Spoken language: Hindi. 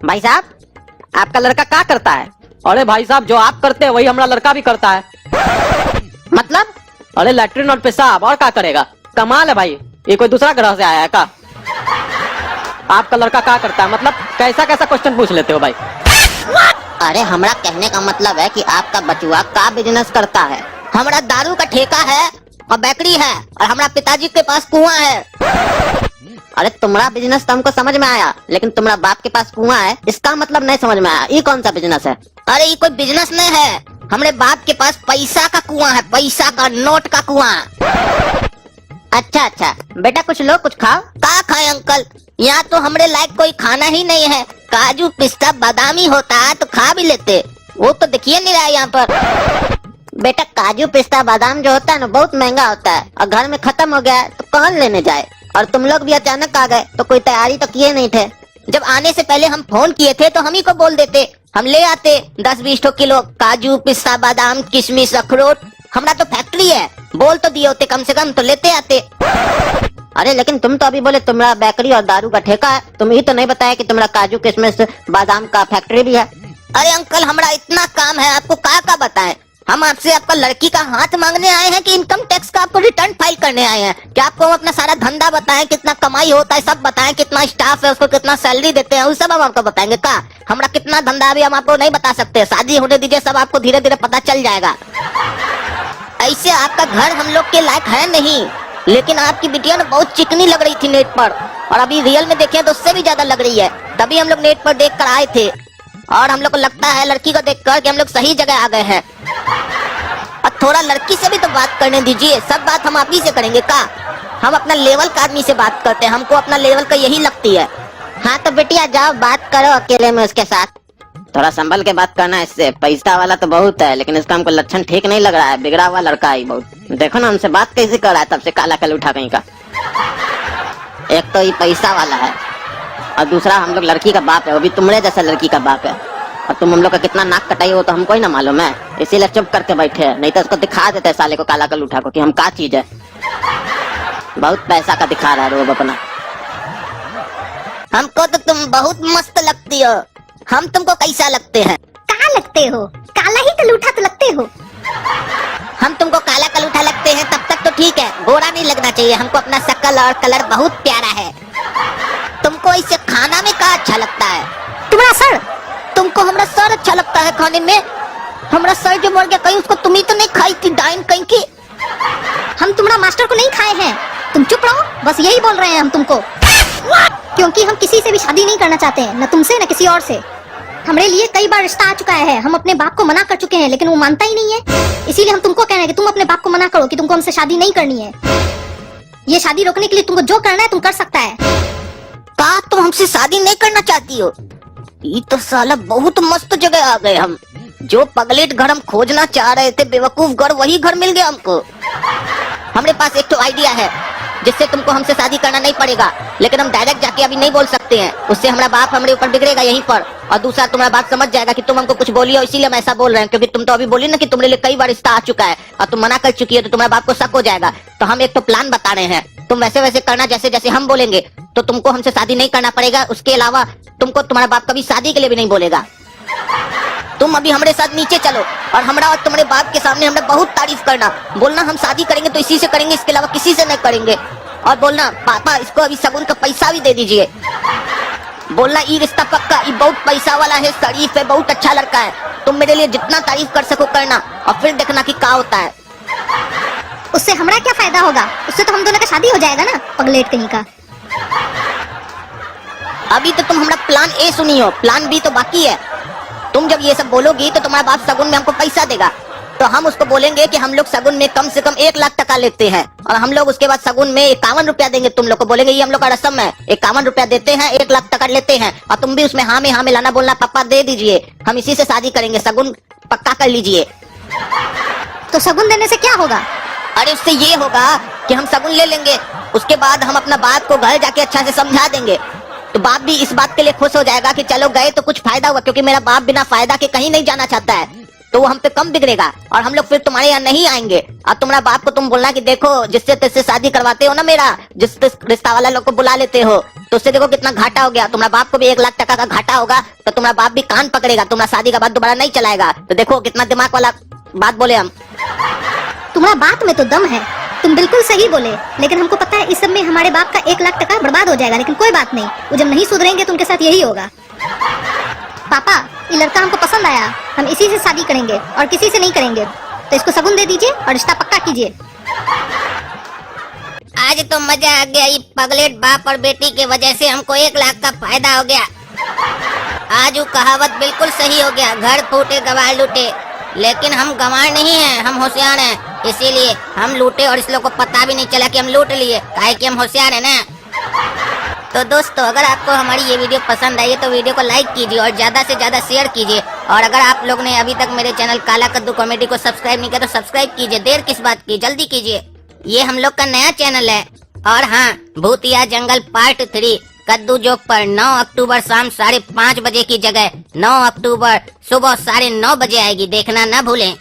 भाई साहब, आपका लड़का क्या करता है? अरे भाई साहब, जो आप करते हैं वही हमारा लड़का भी करता है। मतलब? अरे लैट्रिन और पेशाब, और क्या करेगा? कमाल है भाई, ये कोई दूसरा ग्रह से आया है क्या? आपका लड़का क्या करता है? मतलब कैसा कैसा क्वेश्चन पूछ लेते हो भाई। अरे हमारा कहने का मतलब है कि आपका बचुआ का बिजनेस करता है। हमारा दारू का ठेका है और बेकरी है, और हमारा पिताजी के पास कुआं है। अरे तुम्हारा बिजनेस तो हमको समझ में आया, लेकिन तुम्हारा बाप के पास कुआं है, इसका मतलब नहीं समझ में आया। ये कौन सा बिजनेस है? अरे ये कोई बिजनेस नहीं है, हमारे बाप के पास पैसा का कुआं है, पैसा का, नोट का कुआं। अच्छा अच्छा बेटा, कुछ लो, कुछ खाओ। का खाए अंकल, यहाँ तो हमरे लायक कोई खाना ही नहीं है। काजू पिस्ता बादाम ही होता है तो खा भी लेते, वो तो दिखिए नहीं रहा यहाँ पर। बेटा काजू पिस्ता बादाम जो होता है ना, बहुत महंगा होता है, और घर में खत्म हो गया है तो कौन लेने जाए। और तुम लोग भी अचानक आ गए तो कोई तैयारी तो किए नहीं थे। जब आने से पहले हम फोन किए थे तो हम ही को बोल देते, हम ले आते 10-20 किलो काजू पिस्ता बादाम किशमिश अखरोट। हमारा तो फैक्ट्री है, बोल तो दिए होते कम से कम तो लेते आते। अरे लेकिन तुम तो अभी बोले तुम्हारा बेकरी और दारू का ठेका है, तुम ही तो नहीं बताया कि तुम्हारा काजू किशमिश बादाम का फैक्ट्री भी है। अरे अंकल, हमारा इतना काम है, आपको क्या बताएं। हम आपसे आपका लड़की का हाथ मांगने आए हैं कि इनकम टैक्स का आपको रिटर्न फाइल करने आए हैं? क्या आपको हम अपना सारा धंधा बताएं, कितना कमाई होता है सब बताएं, कितना स्टाफ है उसको कितना सैलरी देते हैं, वो सब हम आपको बताएंगे। का हमारा कितना धंधा अभी हम आपको नहीं बता सकते, शादी होने दीजिए, सब आपको धीरे धीरे पता चल जाएगा। ऐसे आपका घर हम लोग के लायक है नहीं, लेकिन आपकी बिटिया ना बहुत चिकनी लग रही थी नेट पर, और अभी रियल में देखें तो उससे भी ज्यादा लग रही है। तभी हम लोग नेट पर देख कर आए थे, और हम लोग को लगता है लड़की को देखकर कि हम लोग सही जगह आ गए हैं। और थोड़ा लड़की से भी तो बात करने दीजिए, सब बात हम आप ही से करेंगे का? हम अपना लेवल का आदमी से बात करते हैं, हमको अपना लेवल का यही लगती है। हाँ तो बेटिया जाओ बात करो अकेले में उसके साथ। थोड़ा संभल के बात करना, इससे पैसा वाला तो बहुत है, लेकिन इसका हमको लक्षण ठीक नहीं लग रहा है, बिगड़ा हुआ लड़का है बहुत। देखो ना हमसे बात कैसे कर रहा है, तब से काला कल उठा कहीं का। एक तो ये पैसा वाला है, और दूसरा हम लोग लड़की का बाप है, वो भी तुम्हारे जैसा लड़की का बाप है। और तुम हम लोग का कितना नाक कटाई हो तो हमको ही ना मालूम है, इसीलिए चुप करके बैठे हैं, नहीं तो उसको दिखा देते साले को काला कल उठा को कि हम क्या चीज है। बहुत पैसा का दिखा रहा है वो अपना। हमको तो तुम बहुत मस्त लगती हो, हम तुमको कैसा लगते हैं? कहाँ लगते हो? काला ही कलूठा तो लगते हो। हम तुमको काला कलूठा लगते हैं तब तक तो ठीक है, गोरा नहीं लगना चाहिए। हमको अपना शक्ल और कलर बहुत प्यारा है। तुमको इससे खाना में क्या अच्छा लगता है? तुम्हारा सर। तुमको हमारा सर अच्छा लगता है खाने में? हमारा सर जो मर गया, कहीं उसको तुम ही तो नहीं खाई थी डाइन कहीं की? हम तुम्हारा मास्टर को नहीं खाए हैं, तुम चुप रहो, बस यही बोल रहे हैं हम तुमको। क्योंकि हम किसी से भी शादी नहीं करना चाहते हैं, न तुमसे न किसी और से। हमारे लिए कई बार रिश्ता आ चुका है, हम अपने बाप को मना कर चुके हैं, लेकिन वो मानता ही नहीं है। इसीलिए हम तुमको कह रहे हैं कि तुम अपने बाप को मना करो कि तुमको हमसे शादी नहीं करनी है। ये शादी रोकने के लिए तुमको जो करना है तुम कर सकता है। का तुम हमसे शादी नहीं करना चाहती हो? ये तो साला बहुत मस्त जगह आ गए हम। जो पगलेट घर हम खोजना चाह रहे थे, बेवकूफ घर, वही घर मिल गया हमको। हमारे पास एक तो आइडिया है जिससे तुमको हमसे शादी करना नहीं पड़ेगा, लेकिन हम डायरेक्ट जाके अभी नहीं बोल सकते हैं, उससे हमारा बाप हमारे ऊपर बिगड़ेगा यहीं पर। और दूसरा तुम्हारा बात समझ जाएगा कि तुम हमको कुछ बोली हो, इसीलिए हम ऐसा बोल रहे हैं, क्योंकि तुम तो अभी बोली ना कि तुम्हारे लिए कई बार रिश्ता आ चुका है और तुम मना कर चुकी है, तो तुम्हारे बाप को शक हो जाएगा। तो हम एक तो प्लान बता रहे हैं, तुम वैसे वैसे करना जैसे जैसे हम बोलेंगे, तो तुमको हमसे शादी नहीं करना पड़ेगा। उसके अलावा तुमको तुम्हारा बाप कभी शादी के लिए भी नहीं बोलेगा। तुम अभी हमारे साथ नीचे चलो और हमारा और तुम्हारे बाप के सामने हमने बहुत तारीफ करना, बोलना हम शादी करेंगे तो इसी से करेंगे, इसके अलावा किसी से नहीं करेंगे। और बोलना पापा इसको अभी शगुन का पैसा भी दे दीजिए। बोलना ये रिश्ता पक्का, ये बहुत पैसा वाला है, शरीफ है, बहुत अच्छा लड़का है। तुम मेरे लिए जितना तारीफ कर सको करना, और फिर देखना कि क्या होता है। उससे हमारा क्या फायदा होगा? उससे तो हम दोनों का शादी हो जाएगा ना, पगलेट कहीं का। अभी तो तुम हमारा प्लान ए सुनी हो, प्लान बी तो बाकी है। तुम जब ये सब बोलोगी तो तुम्हारा बाप शगुन में हमको पैसा देगा, तो हम उसको बोलेंगे कि हम लोग शगुन में कम से कम 1 लाख टका लेते हैं, और हम लोग उसके बाद शगुन में 51 रुपया देंगे। तुम लोग को बोलेंगे ये हम लोग का रस्म है, 51 रुपया देते हैं, 1 लाख टका लेते हैं, और तुम भी उसमें हाँ में लाना, बोलना पापा दे दीजिए, हम इसी से शादी करेंगे, शगुन पक्का कर लीजिए। तो शगुन देने से क्या होगा? अरे उससे ये होगा कि हम शगुन ले लेंगे, उसके बाद हम अपना बाप को घर जाके अच्छा से समझा देंगे, तो बाप भी इस बात के लिए खुश हो जाएगा कि चलो गए तो कुछ फायदा हुआ, क्योंकि मेरा बाप बिना फायदा के कहीं नहीं जाना चाहता है, तो वो हम पे कम बिगड़ेगा, और हम लोग फिर तुम्हारे यहाँ नहीं आएंगे। और तुम्हारा बाप को तुम बोलना कि देखो जिससे तेरे शादी करवाते हो ना, मेरा जिस रिश्ता वाला लोग को बुला लेते हो, तो उससे देखो कितना घाटा हो गया। तुम्हारा बाप को भी 1 लाख टका का घाटा होगा तो तुम्हारा बाप भी कान पकड़ेगा, तुम्हारा शादी का बात दोबारा नहीं चलाएगा। तो देखो कितना दिमाग वाला बात बोले हम। तुम्हारा बात में तो दम है, तुम बिल्कुल सही बोले, लेकिन हमको पता है इस सब में हमारे बाप का 1 लाख टका बर्बाद हो जाएगा, लेकिन कोई बात नहीं, वो जब नहीं सुधरेंगे तो उनके साथ यही होगा। पापा, ये लड़का हमको पसंद आया, हम इसी से शादी करेंगे और किसी से नहीं करेंगे, तो इसको शगुन दे दीजिए और रिश्ता पक्का कीजिए। आज तो मजा आ गया, ये पगलेट बाप और बेटी के वजह से हमको 1 लाख का फायदा हो गया। आज वो कहावत बिल्कुल सही हो गया, घर फूटे गवार लूटे, लेकिन हम गंवार नहीं हैं, हम होशियार हैं, इसीलिए हम लूटे और इस लोग को पता भी नहीं चला कि हम लूट लिए, काहे कि हम होशियार हैं ना। तो दोस्तों, अगर आपको हमारी ये वीडियो पसंद आई है तो वीडियो को लाइक कीजिए और ज्यादा से ज्यादा शेयर कीजिए, और अगर आप लोग ने अभी तक मेरे चैनल काला कद्दू कॉमेडी को सब्सक्राइब नहीं किया तो सब्सक्राइब कीजिए, देर किस बात की, जल्दी कीजिए। ये हम लोग का नया चैनल है। और हाँ, भूतिया जंगल पार्ट 3 कद्दू जोक पर 9 अक्टूबर शाम 5:30 बजे की जगह 9 अक्टूबर सुबह 9:30 बजे आएगी, देखना ना भूलें।